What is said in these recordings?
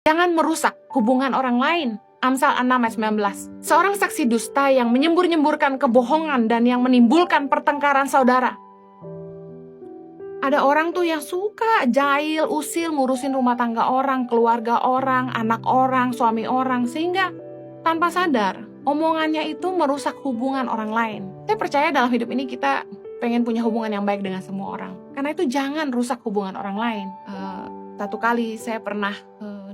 Jangan merusak hubungan orang lain. Amsal 6 ayat 19. Seorang saksi dusta yang menyembur-nyemburkan kebohongan dan yang menimbulkan pertengkaran saudara. Ada orang tuh yang suka jahil, usil, ngurusin rumah tangga orang, keluarga orang, anak orang, suami orang, sehingga tanpa sadar omongannya itu merusak hubungan orang lain. Saya percaya dalam hidup ini kita pengen punya hubungan yang baik dengan semua orang. Karena itu jangan rusak hubungan orang lain. Satu kali saya pernah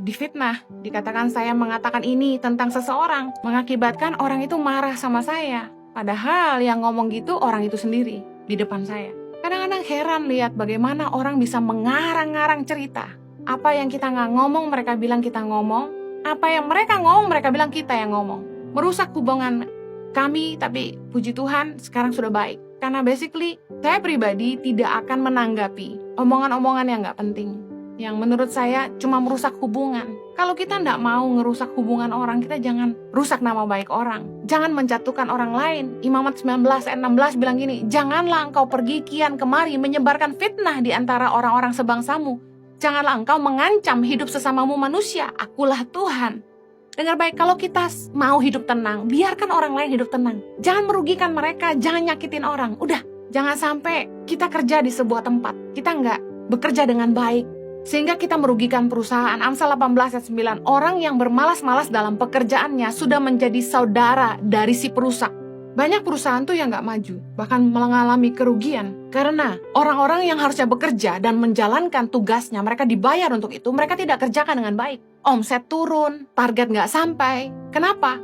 difitnah, dikatakan saya mengatakan ini tentang seseorang, mengakibatkan orang itu marah sama saya. Padahal yang ngomong gitu orang itu sendiri di depan saya. Kadang-kadang heran lihat bagaimana orang bisa mengarang-ngarang cerita. Apa yang kita nggak ngomong mereka bilang kita ngomong, apa yang mereka ngomong mereka bilang kita yang ngomong. Merusak hubungan kami, tapi puji Tuhan sekarang sudah baik. Karena basically saya pribadi tidak akan menanggapi omongan-omongan yang nggak penting, yang menurut saya cuma merusak hubungan. Kalau kita tidak mau ngerusak hubungan orang, kita jangan rusak nama baik orang. Jangan menjatuhkan orang lain. Imamat 19 ayat 16 bilang gini, janganlah engkau pergi kian kemari menyebarkan fitnah di antara orang-orang sebangsamu. Janganlah engkau mengancam hidup sesamamu manusia. Akulah Tuhan. Dengar baik, kalau kita mau hidup tenang, biarkan orang lain hidup tenang. Jangan merugikan mereka, jangan nyakitin orang. Udah, jangan sampai kita kerja di sebuah tempat, kita nggak bekerja dengan baik, sehingga kita merugikan perusahaan. Amsal 18 ayat 9, orang yang bermalas-malas dalam pekerjaannya sudah menjadi saudara dari si perusak. Banyak perusahaan tuh yang nggak maju, bahkan mengalami kerugian. Karena orang-orang yang harusnya bekerja dan menjalankan tugasnya, mereka dibayar untuk itu, mereka tidak kerjakan dengan baik. Omset turun, target nggak sampai. Kenapa?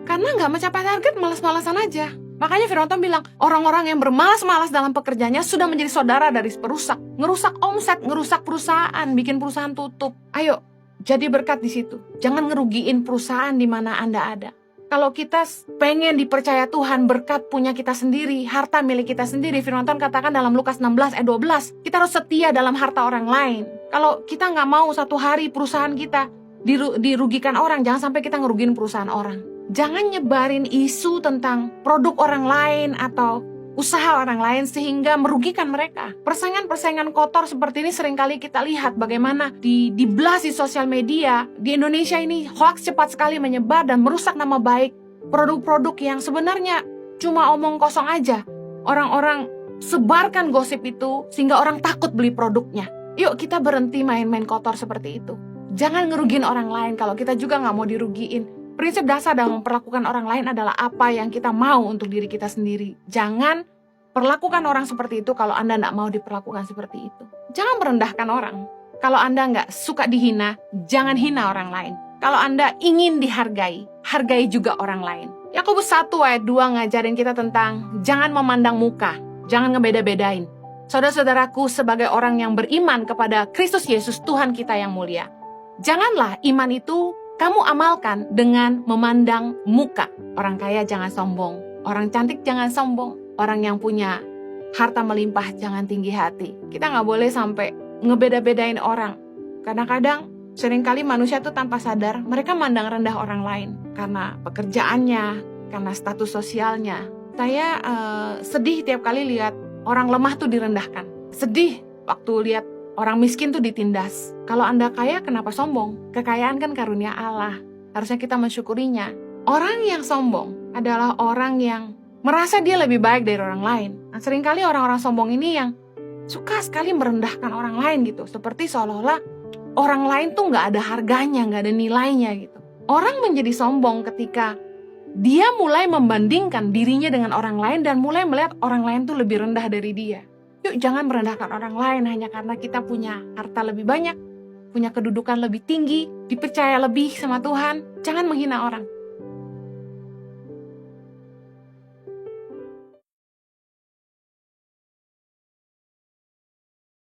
Karena nggak mencapai target, malas-malasan aja. Makanya Firman Tuhan bilang, orang-orang yang bermalas-malas dalam pekerjaannya sudah menjadi saudara dari perusak. Ngerusak omset, ngerusak perusahaan, bikin perusahaan tutup. Ayo, jadi berkat di situ. Jangan ngerugiin perusahaan di mana Anda ada. Kalau kita pengen dipercaya Tuhan, berkat punya kita sendiri, harta milik kita sendiri, Firman Tuhan katakan dalam Lukas 16 ayat 12, kita harus setia dalam harta orang lain. Kalau kita nggak mau satu hari perusahaan kita dirugikan orang, jangan sampai kita ngerugiin perusahaan orang. Jangan nyebarin isu tentang produk orang lain atau usaha orang lain sehingga merugikan mereka. Persaingan-persaingan kotor seperti ini seringkali kita lihat bagaimana dibelas di sosial media. Di Indonesia ini hoax cepat sekali menyebar dan merusak nama baik produk-produk yang sebenarnya cuma omong kosong aja. Orang-orang sebarkan gosip itu sehingga orang takut beli produknya. Yuk kita berhenti main-main kotor seperti itu. Jangan ngerugiin orang lain kalau kita juga nggak mau dirugiin. Prinsip dasar dalam memperlakukan orang lain adalah apa yang kita mau untuk diri kita sendiri. Jangan perlakukan orang seperti itu kalau Anda nggak mau diperlakukan seperti itu. Jangan merendahkan orang. Kalau Anda nggak suka dihina, jangan hina orang lain. Kalau Anda ingin dihargai, hargai juga orang lain. Yakobus 1 ayat 2 ngajarin kita tentang jangan memandang muka, jangan ngebeda-bedain. Saudara-saudaraku, sebagai orang yang beriman kepada Kristus Yesus Tuhan kita yang mulia, janganlah iman itu kamu amalkan dengan memandang muka. Orang kaya jangan sombong, orang cantik jangan sombong, orang yang punya harta melimpah jangan tinggi hati. Kita nggak boleh sampai ngebeda-bedain orang. Kadang-kadang seringkali manusia itu tanpa sadar mereka mandang rendah orang lain karena pekerjaannya, karena status sosialnya. Saya sedih tiap kali lihat orang lemah tuh direndahkan. Sedih waktu lihat orang miskin tuh ditindas. Kalau Anda kaya, kenapa sombong? Kekayaan kan karunia Allah. Harusnya kita mensyukurinya. Orang yang sombong adalah orang yang merasa dia lebih baik dari orang lain. Nah, seringkali orang-orang sombong ini yang suka sekali merendahkan orang lain gitu. Seperti seolah-olah orang lain tuh nggak ada harganya, nggak ada nilainya gitu. Orang menjadi sombong ketika dia mulai membandingkan dirinya dengan orang lain dan mulai melihat orang lain tuh lebih rendah dari dia. Yuk jangan merendahkan orang lain hanya karena kita punya harta lebih banyak, punya kedudukan lebih tinggi, dipercaya lebih sama Tuhan. Jangan menghina orang.